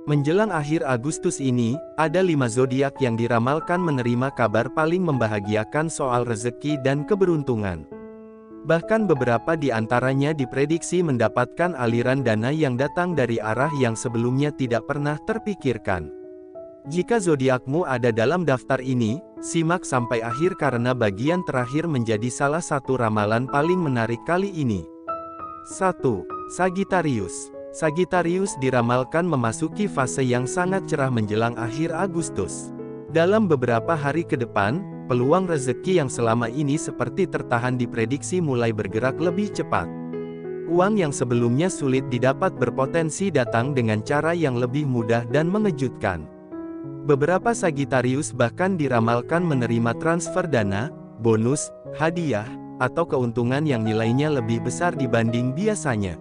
Menjelang akhir Agustus ini, ada 5 zodiak yang diramalkan menerima kabar paling membahagiakan soal rezeki dan keberuntungan. Bahkan beberapa di antaranya diprediksi mendapatkan aliran dana yang datang dari arah yang sebelumnya tidak pernah terpikirkan. Jika zodiakmu ada dalam daftar ini, simak sampai akhir karena bagian terakhir menjadi salah satu ramalan paling menarik kali ini. 1. Sagittarius. Sagittarius diramalkan memasuki fase yang sangat cerah menjelang akhir Agustus. Dalam beberapa hari ke depan, peluang rezeki yang selama ini seperti tertahan diprediksi mulai bergerak lebih cepat. Uang yang sebelumnya sulit didapat berpotensi datang dengan cara yang lebih mudah dan mengejutkan. Beberapa Sagittarius bahkan diramalkan menerima transfer dana, bonus, hadiah, atau keuntungan yang nilainya lebih besar dibanding biasanya.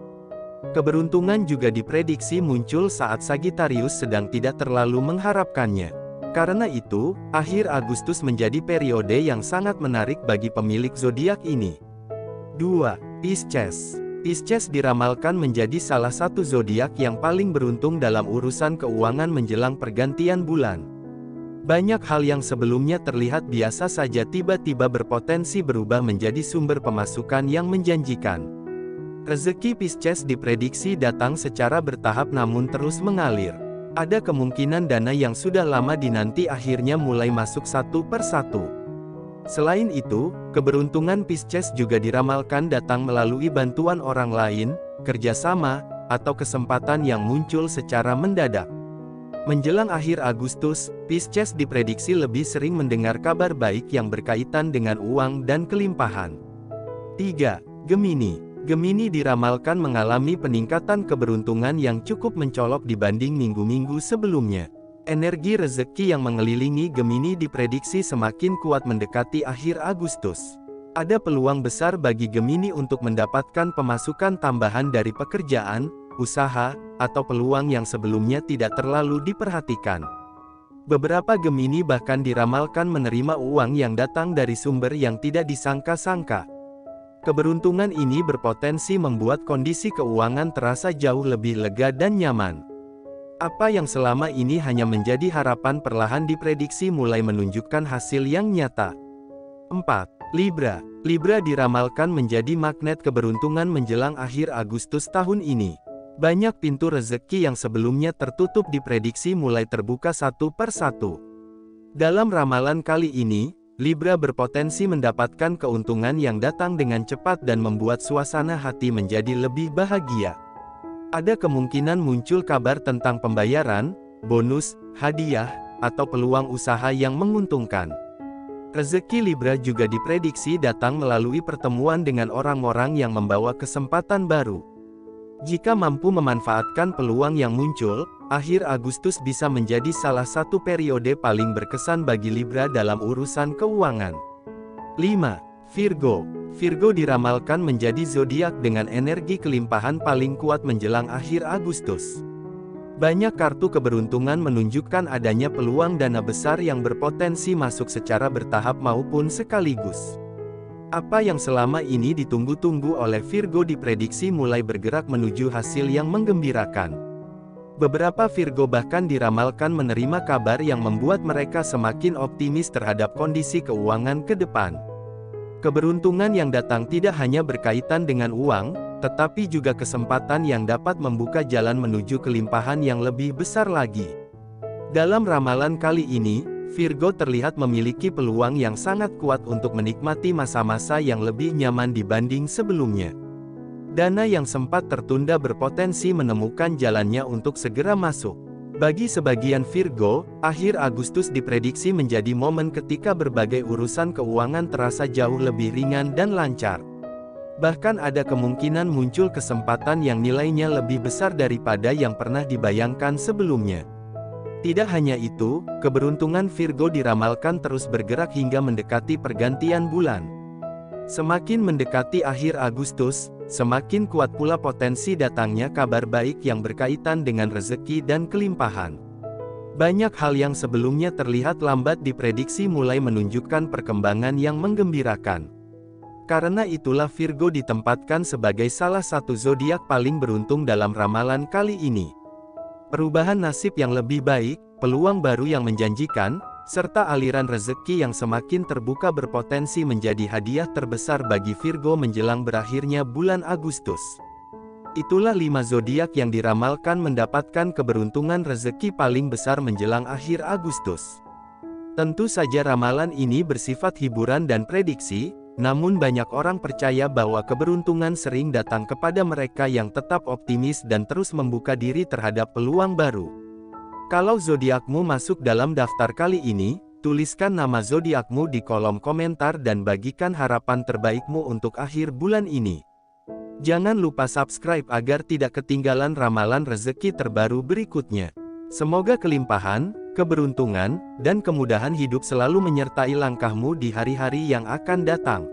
Keberuntungan juga diprediksi muncul saat Sagittarius sedang tidak terlalu mengharapkannya. Karena itu, akhir Agustus menjadi periode yang sangat menarik bagi pemilik zodiak ini. 2. Pisces. Pisces diramalkan menjadi salah satu zodiak yang paling beruntung dalam urusan keuangan menjelang pergantian bulan. Banyak hal yang sebelumnya terlihat biasa saja tiba-tiba berpotensi berubah menjadi sumber pemasukan yang menjanjikan. Rezeki Pisces diprediksi datang secara bertahap namun terus mengalir. Ada kemungkinan dana yang sudah lama dinanti akhirnya mulai masuk satu per satu. Selain itu, keberuntungan Pisces juga diramalkan datang melalui bantuan orang lain, kerjasama, atau kesempatan yang muncul secara mendadak. Menjelang akhir Agustus, Pisces diprediksi lebih sering mendengar kabar baik yang berkaitan dengan uang dan kelimpahan. 3. Gemini. Gemini diramalkan mengalami peningkatan keberuntungan yang cukup mencolok dibanding minggu-minggu sebelumnya. Energi rezeki yang mengelilingi Gemini diprediksi semakin kuat mendekati akhir Agustus. Ada peluang besar bagi Gemini untuk mendapatkan pemasukan tambahan dari pekerjaan, usaha, atau peluang yang sebelumnya tidak terlalu diperhatikan. Beberapa Gemini bahkan diramalkan menerima uang yang datang dari sumber yang tidak disangka-sangka. Keberuntungan ini berpotensi membuat kondisi keuangan terasa jauh lebih lega dan nyaman. Apa yang selama ini hanya menjadi harapan perlahan diprediksi mulai menunjukkan hasil yang nyata. 4. Libra. Libra diramalkan menjadi magnet keberuntungan menjelang akhir Agustus tahun ini. Banyak pintu rezeki yang sebelumnya tertutup diprediksi mulai terbuka satu per satu. Dalam ramalan kali ini, Libra berpotensi mendapatkan keuntungan yang datang dengan cepat dan membuat suasana hati menjadi lebih bahagia. Ada kemungkinan muncul kabar tentang pembayaran, bonus, hadiah, atau peluang usaha yang menguntungkan. Rezeki Libra juga diprediksi datang melalui pertemuan dengan orang-orang yang membawa kesempatan baru. Jika mampu memanfaatkan peluang yang muncul, akhir Agustus bisa menjadi salah satu periode paling berkesan bagi Libra dalam urusan keuangan. 5. Virgo. Virgo diramalkan menjadi zodiak dengan energi kelimpahan paling kuat menjelang akhir Agustus. Banyak kartu keberuntungan menunjukkan adanya peluang dana besar yang berpotensi masuk secara bertahap maupun sekaligus. Apa yang selama ini ditunggu-tunggu oleh Virgo diprediksi mulai bergerak menuju hasil yang menggembirakan. Beberapa Virgo bahkan diramalkan menerima kabar yang membuat mereka semakin optimis terhadap kondisi keuangan ke depan. Keberuntungan yang datang tidak hanya berkaitan dengan uang, tetapi juga kesempatan yang dapat membuka jalan menuju kelimpahan yang lebih besar lagi. Dalam ramalan kali ini, Virgo terlihat memiliki peluang yang sangat kuat untuk menikmati masa-masa yang lebih nyaman dibanding sebelumnya. Dana yang sempat tertunda berpotensi menemukan jalannya untuk segera masuk. Bagi sebagian Virgo, akhir Agustus diprediksi menjadi momen ketika berbagai urusan keuangan terasa jauh lebih ringan dan lancar. Bahkan ada kemungkinan muncul kesempatan yang nilainya lebih besar daripada yang pernah dibayangkan sebelumnya. Tidak hanya itu, keberuntungan Virgo diramalkan terus bergerak hingga mendekati pergantian bulan. Semakin mendekati akhir Agustus, semakin kuat pula potensi datangnya kabar baik yang berkaitan dengan rezeki dan kelimpahan. Banyak hal yang sebelumnya terlihat lambat diprediksi mulai menunjukkan perkembangan yang menggembirakan. Karena itulah Virgo ditempatkan sebagai salah satu zodiak paling beruntung dalam ramalan kali ini. perubahan nasib yang lebih baik, peluang baru yang menjanjikan, serta aliran rezeki yang semakin terbuka berpotensi menjadi hadiah terbesar bagi Virgo menjelang berakhirnya bulan Agustus. Itulah 5 zodiak yang diramalkan mendapatkan keberuntungan rezeki paling besar menjelang akhir Agustus. Tentu saja ramalan ini bersifat hiburan dan prediksi, namun banyak orang percaya bahwa keberuntungan sering datang kepada mereka yang tetap optimis dan terus membuka diri terhadap peluang baru. Kalau zodiakmu masuk dalam daftar kali ini, tuliskan nama zodiakmu di kolom komentar dan bagikan harapan terbaikmu untuk akhir bulan ini. Jangan lupa subscribe agar tidak ketinggalan ramalan rezeki terbaru berikutnya. Semoga kelimpahan, keberuntungan, dan kemudahan hidup selalu menyertai langkahmu di hari-hari yang akan datang.